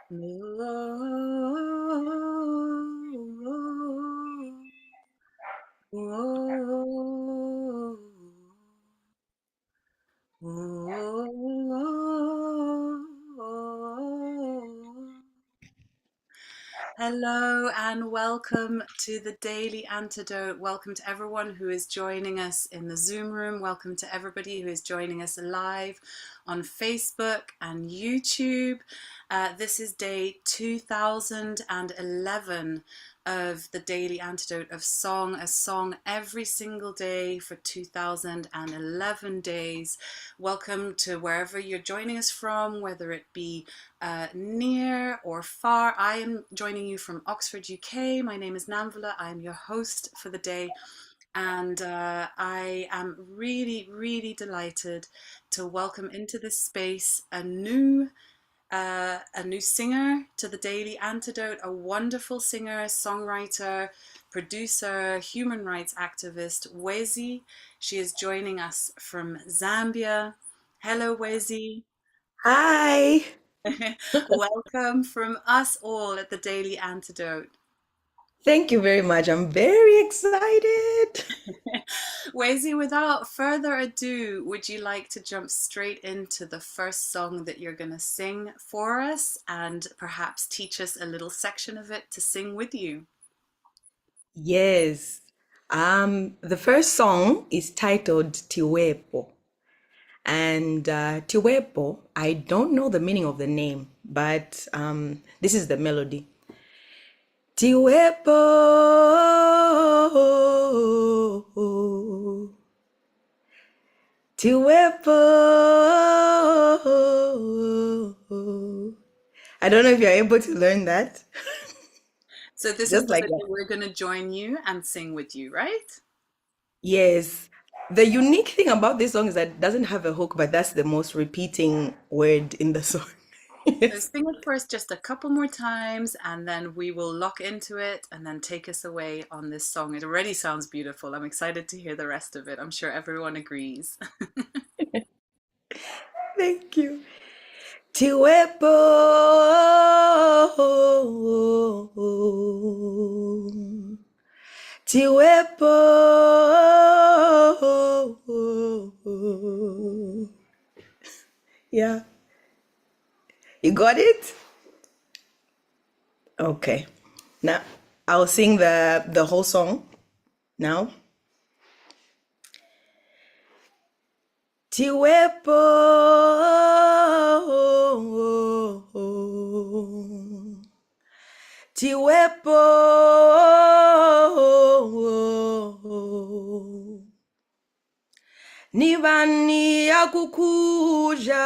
Hello and welcome to the Daily Antidote. Welcome to everyone who is joining us in the Zoom room. Welcome to everybody who is joining us live on Facebook and YouTube. This is day 2011 of the Daily Antidote of Song, a song every single day for 2011 days. Welcome to wherever you're joining us from, whether it be near or far. I am joining you from Oxford, UK. My name is Namvula. I am your host for the day. And I am really, really delighted to welcome into this space a new singer to the Daily Antidote, a wonderful singer, songwriter, producer, human rights activist, Wezi. She is joining us from Zambia. Hello, Wezi. Hi. Welcome from us all at the Daily Antidote. Thank you very much. I'm very excited. Wezi, without further ado, would you like to jump straight into the first song that you're going to sing for us and perhaps teach us a little section of it to sing with you? Yes. The first song is titled Tiwepo. And Tiwepo, I don't know the meaning of the name, but this is the melody. Tiwepo. Tiwepo. I don't know if you're able to learn that. So this is Just the like bit that. that we're going to join you and sing with you, right? Yes. The unique thing about this song is that it doesn't have a hook, but that's the most repeating word in the song. So Yes. sing it for us just a couple more times and then we will lock into it and then take us away on this song. It already sounds beautiful. I'm excited to hear the rest of it. I'm sure everyone agrees. Thank you. Tiwepo. Tiwepo. Yeah. You got it? Okay. Now I'll sing the whole song now. Tiwepo. Tiwepo. Nibani akukuja.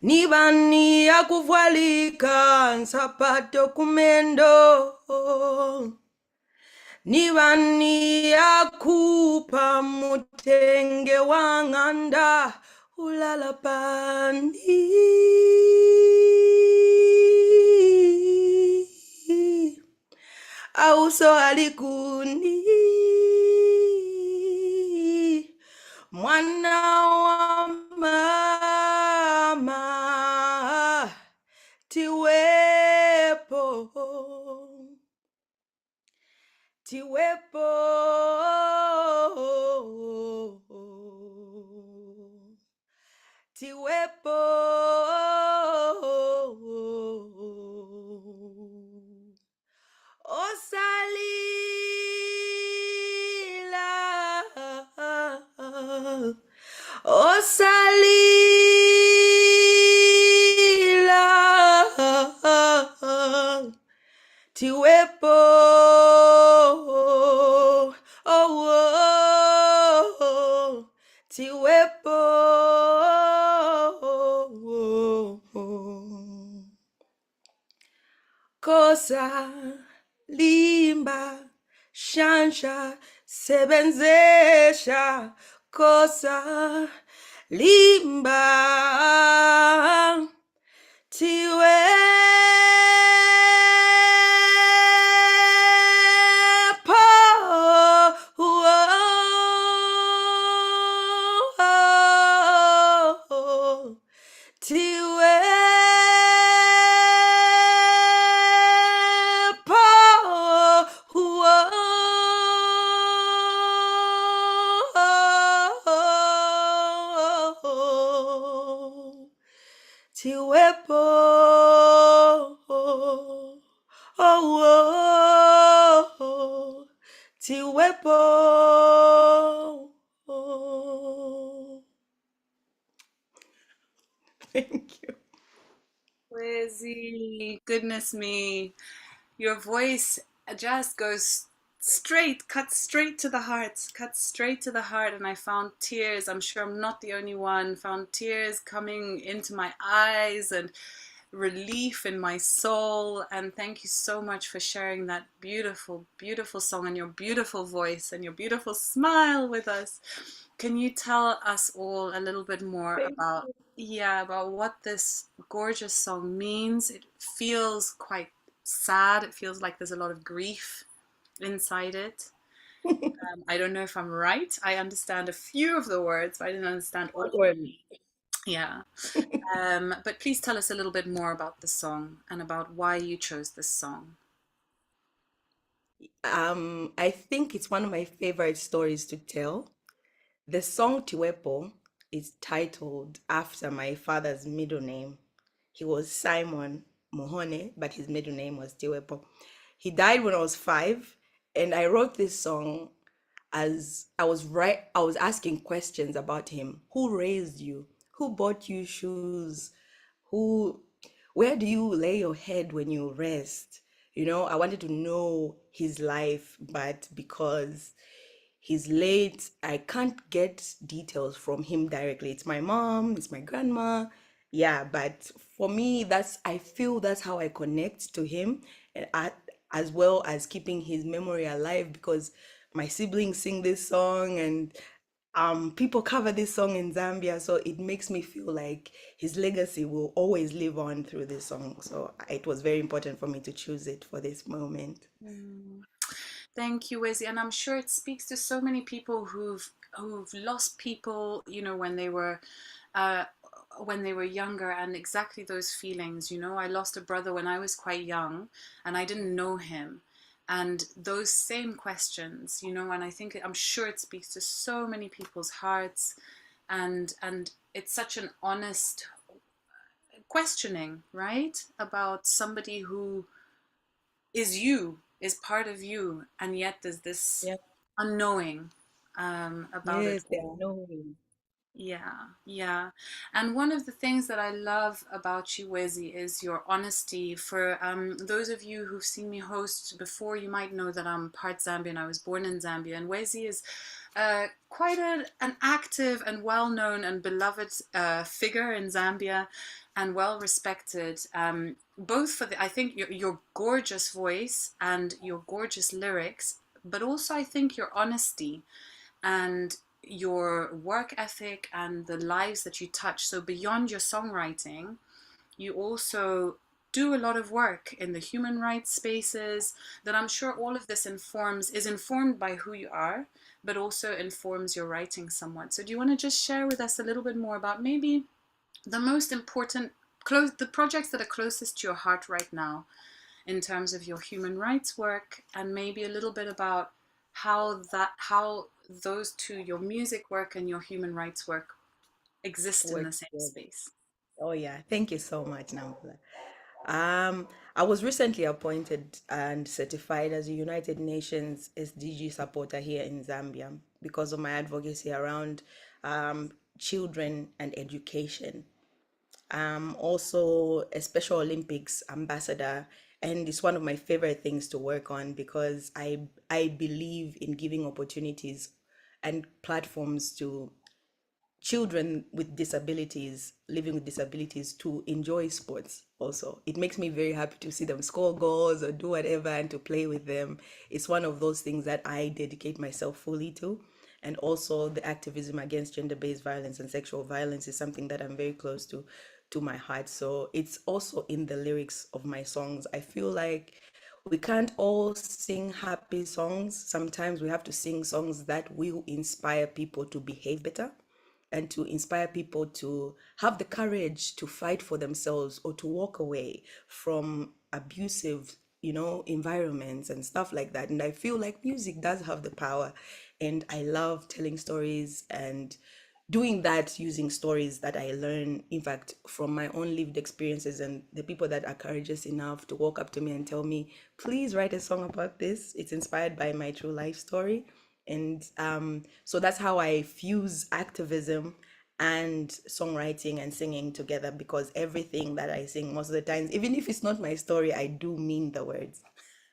Nibani akuvalika nsapato kumendo. Nibani akupa mutenge wanganda ulala pandi. Auso alikuni mwana wa mama Tiwepo. Tiwepo. Tiwepo. Osalila. Osalila. Tiwepo. Oh. Tiwepo. Kosa, limba, shansha, sebenzesha, kosa, limba, tiwepo, Tiwepo, whoa. Tiwepo, oh, Tiwepo. Thank you. Wezi, goodness me. Your voice just goes straight, cuts straight to the heart, cuts straight to the heart. And I found tears. I'm sure I'm not the only one. Found tears coming into my eyes and relief in my soul. And thank you so much for sharing that beautiful, beautiful song and your beautiful voice and your beautiful smile with us. Can you tell us all a little bit more Thank about, yeah, about what this gorgeous song means? It feels quite sad. It feels like there's a lot of grief inside it. you. I don't know if I'm right. I understand a few of the words, but I didn't understand all Don't of them. worry. Yeah. But please tell us a little bit more about the song and about why you chose this song. I think it's one of my favorite stories to tell. The song Tiwepo is titled after my father's middle name. He was Simon Mohone, but his middle name was Tiwepo. He died when I was 5, and I wrote this song as I was asking questions about him. Who raised you? Who bought you shoes? Who Where do you lay your head when you rest? I wanted to know his life, but because he's late, I can't get details from him directly. It's my mom, it's my grandma. Yeah, but for me, I feel that's how I connect to him, and as well as keeping his memory alive, because my siblings sing this song, and people cover this song in Zambia, so it makes me feel like his legacy will always live on through this song. So it was very important for me to choose it for this moment. Mm. Thank you, Wezi, and I'm sure it speaks to so many people who've lost people, uh, when they were younger, and exactly those feelings. I lost a brother when I was quite young, and I didn't know him, and those same questions, and I'm sure it speaks to so many people's hearts, and it's such an honest questioning, right, about somebody who is you, is part of you, and yet there's this Yeah. unknowing about it Yes, they all. know. Yeah, yeah. And one of the things that I love about you, Wezi, is your honesty. For those of you who've seen me host before, you might know that I'm part Zambian. I was born in Zambia, and Wezi is quite an active and well-known and beloved figure in Zambia, and well respected. Both for I think your gorgeous voice and your gorgeous lyrics, but also I think your honesty and your work ethic and the lives that you touch. So beyond your songwriting, you also do a lot of work in the human rights spaces that I'm sure all of this is informed by who you are, but also informs your writing somewhat. So do you want to just share with us a little bit more about maybe the most important the projects that are closest to your heart right now in terms of your human rights work, and maybe a little bit about how those two, your music work and your human rights work, exist in Work the same together. space? Oh yeah, thank you so much, Namvula. I was recently appointed and certified as a United Nations SDG supporter here in Zambia because of my advocacy around children and education. Also a Special Olympics ambassador, and it's one of my favorite things to work on because I believe in giving opportunities and platforms to children with disabilities, living with disabilities, to enjoy sports also. It makes me very happy to see them score goals or do whatever and to play with them. It's one of those things that I dedicate myself fully to. And also the activism against gender-based violence and sexual violence is something that I'm very close to my heart. So it's also in the lyrics of my songs. I feel like we can't all sing happy songs. Sometimes we have to sing songs that will inspire people to behave better, and to inspire people to have the courage to fight for themselves or to walk away from abusive, environments and stuff like that. And I feel like music does have the power. And I love telling stories and doing that using stories that I learn, in fact, from my own lived experiences and the people that are courageous enough to walk up to me and tell me, please write a song about this. It's inspired by my true life story. And so that's how I fuse activism and songwriting and singing together, because everything that I sing most of the times, even if it's not my story, I do mean the words.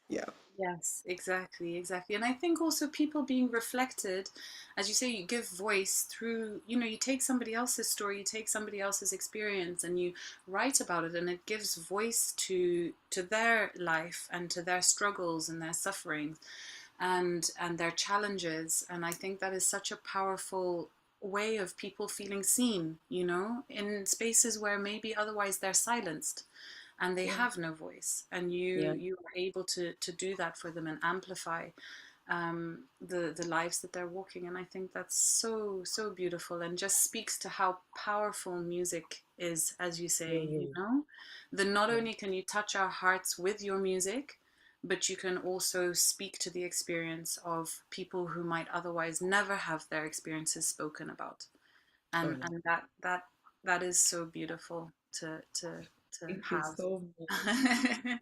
Yeah. Yes, exactly, exactly. And I think also people being reflected, as you say, you give voice through, you take somebody else's story, you take somebody else's experience and you write about it, and it gives voice to their life and to their struggles and their sufferings and their challenges. And I think that is such a powerful way of people feeling seen, in spaces where maybe otherwise they're silenced and they Yeah. have no voice, and you Yeah. you are able to do that for them and amplify the lives that they're walking. And I think that's so so beautiful, and just speaks to how powerful music is, as you say, Really. that not Yeah. only can you touch our hearts with your music, but you can also speak to the experience of people who might otherwise never have their experiences spoken about. Oh, and yeah. and that is so beautiful to Thank you have. so much.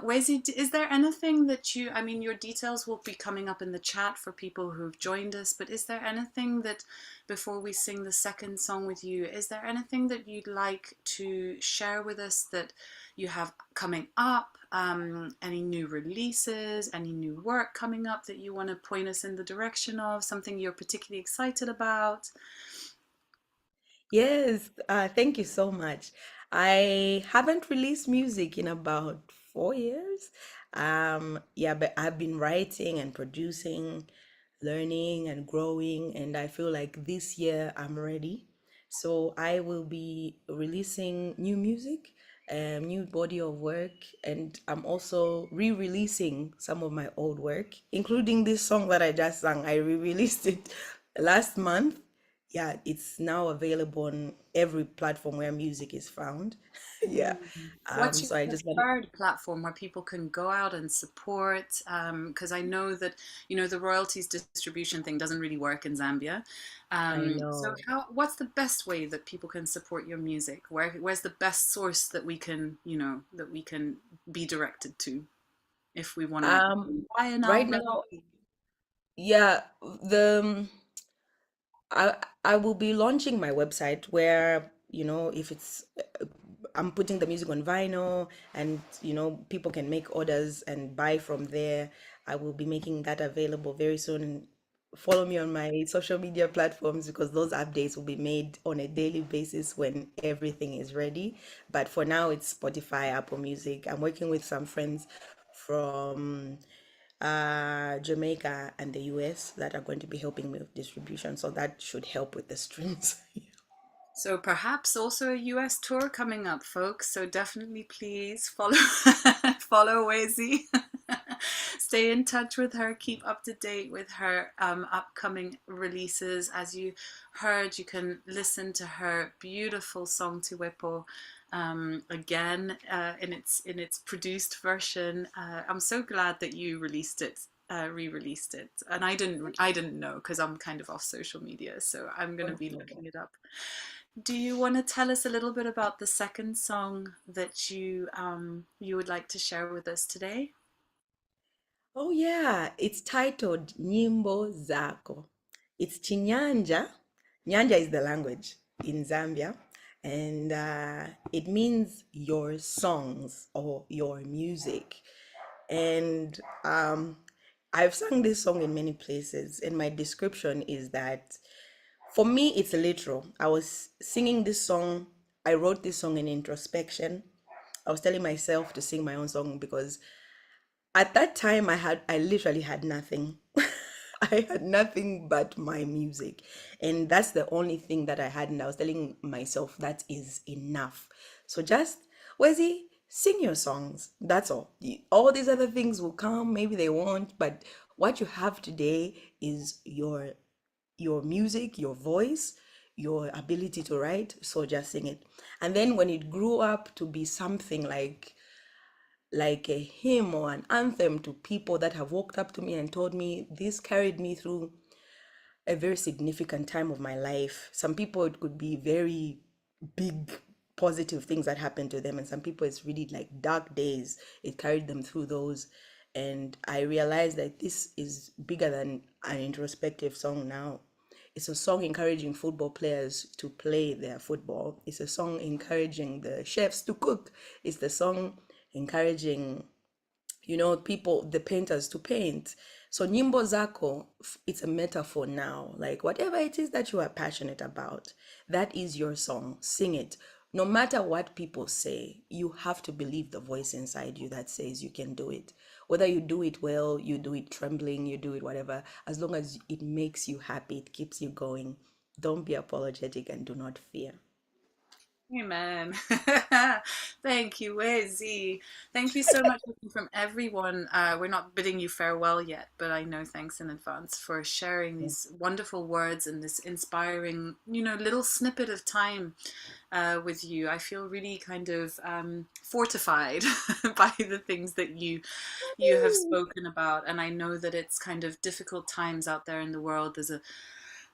Wezi, is there anything that I mean, your details will be coming up in the chat for people who've joined us, but is there anything that, before we sing the second song with you, is there anything that you'd like to share with us that you have coming up? Any new releases, any new work coming up that you want to point us in the direction of, something you're particularly excited about? Yes, thank you so much. I haven't released music in about 4 years. Yeah, but I've been writing and producing, learning and growing, and I feel like this year I'm ready. So I will be releasing new music, new body of work, and I'm also re-releasing some of my old work, including this song that I just sang. I re-released it last month. Yeah, it's now available on every platform where music is found. Yeah. Mm. What's your So I just want. preferred platform where people can go out and support? Because I know that the royalties distribution thing doesn't really work in Zambia. I So know. what's the best way that people can support your music? Where's the best source that we can be directed to if we want to Um, buy an right album? now, yeah, the I I will be launching my website where, if it's I'm putting the music on vinyl, and people can make orders and buy from there. I will be making that available very soon. Follow me on my social media platforms, because those updates will be made on a daily basis when everything is ready. But for now, it's Spotify, Apple Music. I'm working with some friends from Jamaica and the US that are going to be helping me with distribution. So that should help with the strings. So perhaps also a US tour coming up, folks. So definitely please follow follow Wezi. Stay in touch with her, keep up to date with her upcoming releases. As you heard, you can listen to her beautiful song Tiwepo again in its produced version. I'm so glad that you released it, re-released it, and I didn't know, because I'm kind of off social media, so I'm gonna Oh, be no. looking it up. Do you want to tell us a little bit about the second song that you would like to share with us today? Oh, yeah, it's titled Nyimbo Zako. It's Chinyanja. Nyanja is the language in Zambia, and it means your songs or your music. And I've sung this song in many places, and my description is that for me, it's literal. I was singing this song, I wrote this song in introspection. I was telling myself to sing my own song because at that time I literally had nothing. I had nothing but my music, and that's the only thing that I had. And I was telling myself that is enough. So just, Wezi, sing your songs, that's all. All these other things will come, maybe they won't, but what you have today is your your music, your voice, your ability to write, so just sing it. And then when it grew up to be something like a hymn or an anthem to people that have walked up to me and told me this carried me through a very significant time of my life. Some people, it could be very big positive things that happened to them, and some people it's really like dark days. It carried them through those. And I realized that this is bigger than an introspective song now. It's a song encouraging football players to play their football. It's a song encouraging the chefs to cook. It's the song encouraging, people, the painters to paint. So Nyimbo Zako, it's a metaphor now. Like whatever it is that you are passionate about, that is your song. Sing it. No matter what people say, you have to believe the voice inside you that says you can do it. Whether you do it well, you do it trembling, you do it whatever, as long as it makes you happy, it keeps you going. Don't be apologetic and do not fear. Amen. Thank you, Wezi. Thank you so much from everyone. We're not bidding you farewell yet, but I know thanks in advance for sharing these wonderful words and this inspiring, little snippet of time with you. I feel really kind of fortified by the things that you have spoken about, and I know that it's kind of difficult times out there in the world. There's a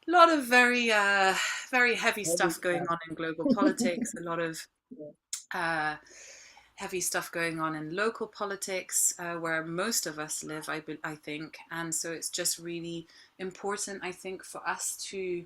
lot of very heavy Heavy stuff going stuff. on in global politics, a lot of uh, heavy stuff going on in local politics, where most of us live, I think. And so it's just really important, I think, for us to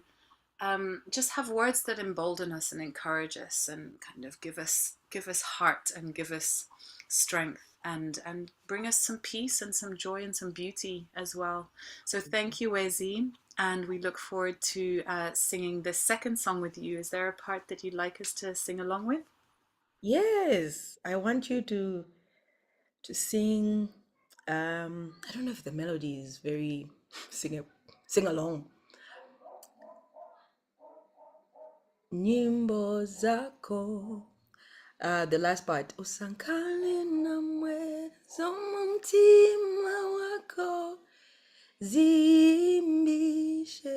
just have words that embolden us and encourage us and kind of give us heart and give us strength and bring us some peace and some joy and some beauty as well. So thank you, Wezi, and we look forward to singing this second song with you. Is there a part that you'd like us to sing along with? Yes, I want you to sing. I don't know if the melody is very sing along. Nyimbo zako. The last part. Usankale na mwezo mtima wako zimbishe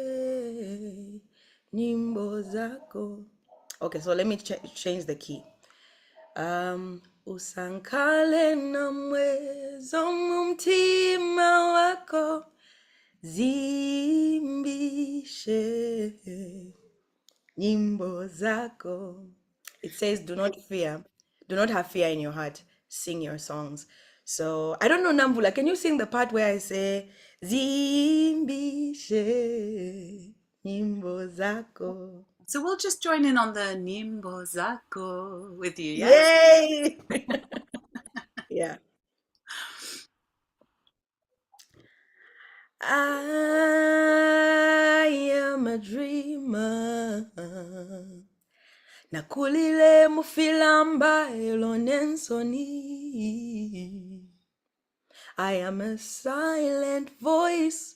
nyimbo zako. Okay, so let me change the key. Usankale na mwezo mtima wako zimbishe nyimbo zako. It says, do not fear. Do not have fear in your heart. Sing your songs. So I don't know, Namvula. Can you sing the part where I say, zimbishe nyimbo zako? So we'll just join in on the Nyimbo Zako with you, yes? Yay! Yeah. I am a dreamer. Nakulile mufilamba nsoni. I am a silent voice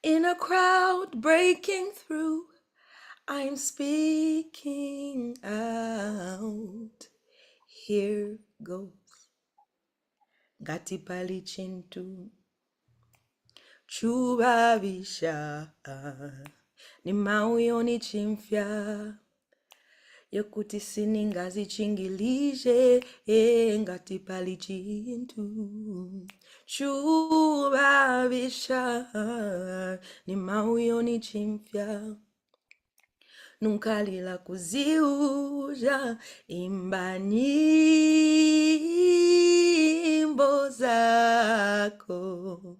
in a crowd breaking through. I'm speaking out. Here goes. Ngati pali chintu. Babisha. Yoni chimfya. Kuti siningazi chingilijye. Ngati pali chintu. Babisha. Yoni chimfya. Nkalila kuziuja imba nyimbo zako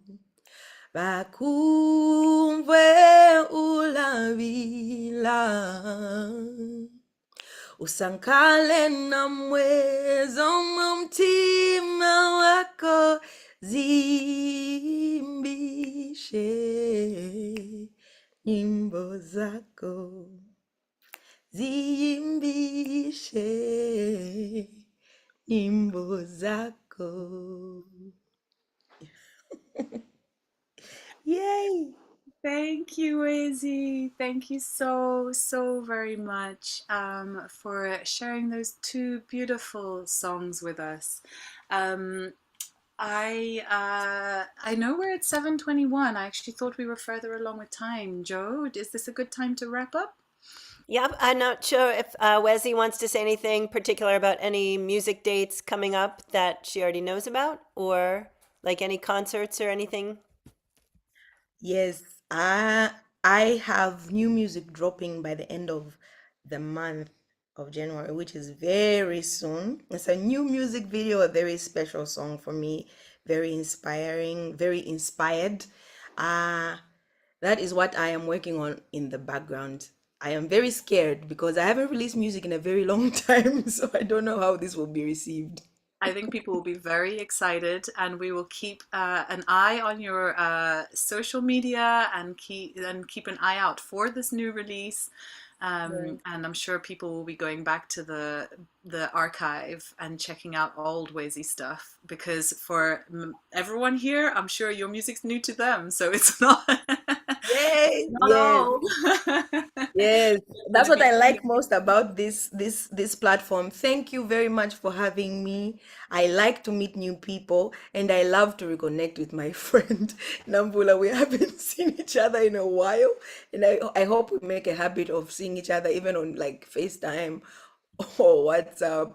bakumve ulabila usankale na mwezo mtima wako zimbishe nyimbo zako ziimbishe nyimbo zako. Yay! Thank you, Wezi. Thank you so, so very much for sharing those two beautiful songs with us. Um, I know we're at 7:21. I actually thought we were further along with time. Joe, is this a good time to wrap up? Yep, I'm not sure if Wezi wants to say anything particular about any music dates coming up that she already knows about, or like any concerts or anything. Yes, I have new music dropping by the end of the month of January, which is very soon. It's a new music video, a very special song for me, very inspiring, very inspired. Uh, that is what I am working on in the background. I am very scared because I haven't released music in a very long time, so I don't know how this will be received. I think people will be very excited, and we will keep an eye on your social media and keep an eye out for this new release. Yeah. And I'm sure people will be going back to the archive and checking out old Wezi stuff because for everyone here, I'm sure your music's new to them, so it's not Yes, not yes. old. Yes, It's that's gonna what be I like new. most about this platform. Thank you very much for having me. I like to meet new people and I love to reconnect with my friend Namvula. We haven't seen each other in a while, and I hope we make a habit of seeing each other even on like FaceTime or WhatsApp.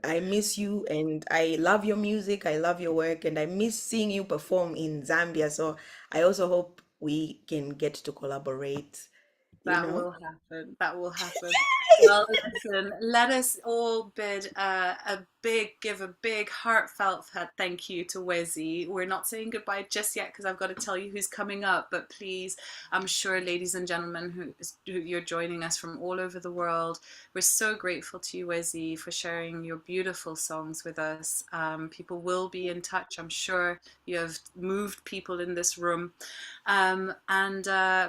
I miss you and I love your music. I love your work and I miss seeing you perform in Zambia. So I also hope we can get to collaborate, you That know? will happen. That will happen. Well, listen, let us all give a big heartfelt thank you to Wezi. We're not saying goodbye just yet because I've got to tell you who's coming up, but please, I'm sure, ladies and gentlemen, who you're joining us from all over the world, we're so grateful to you, Wezi, for sharing your beautiful songs with us. People will be in touch. I'm sure you have moved people in this room. And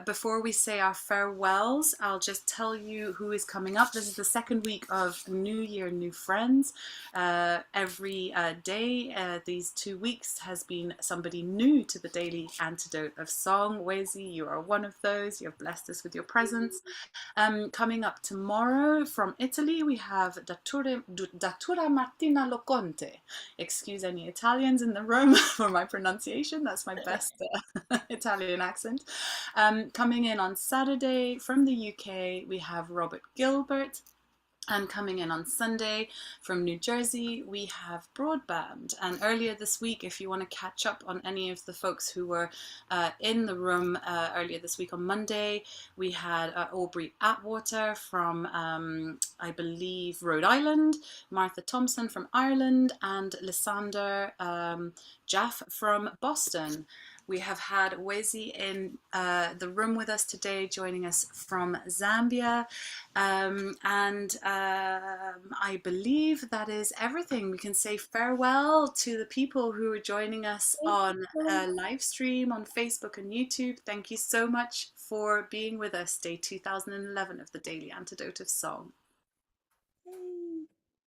before we say our farewells, I'll just tell you who is coming up. This is the second week of New Year, New Friends. Every day, these 2 weeks, has been somebody new to the Daily Antidote of Song. Wezi, you are one of those. You have blessed us with your presence. Coming up tomorrow from Italy, we have Datura Martina Loconte. Excuse any Italians in the room for my pronunciation. That's my best Italian accent. Coming in on Saturday from the UK, we have Robert Gilbert. And coming in on Sunday from New Jersey, we have Broadband. And earlier this week, if you want to catch up on any of the folks who were in the room earlier this week on Monday, we had Aubrey Atwater from, I believe, Rhode Island, Martha Thompson from Ireland, and Lysander Jaff from Boston. We have had Wezi in the room with us today, joining us from Zambia. And I believe that is everything. We can say farewell to the people who are joining us on a live stream on Facebook and YouTube. Thank you so much for being with us, day 2011 of the Daily Antidote of Song.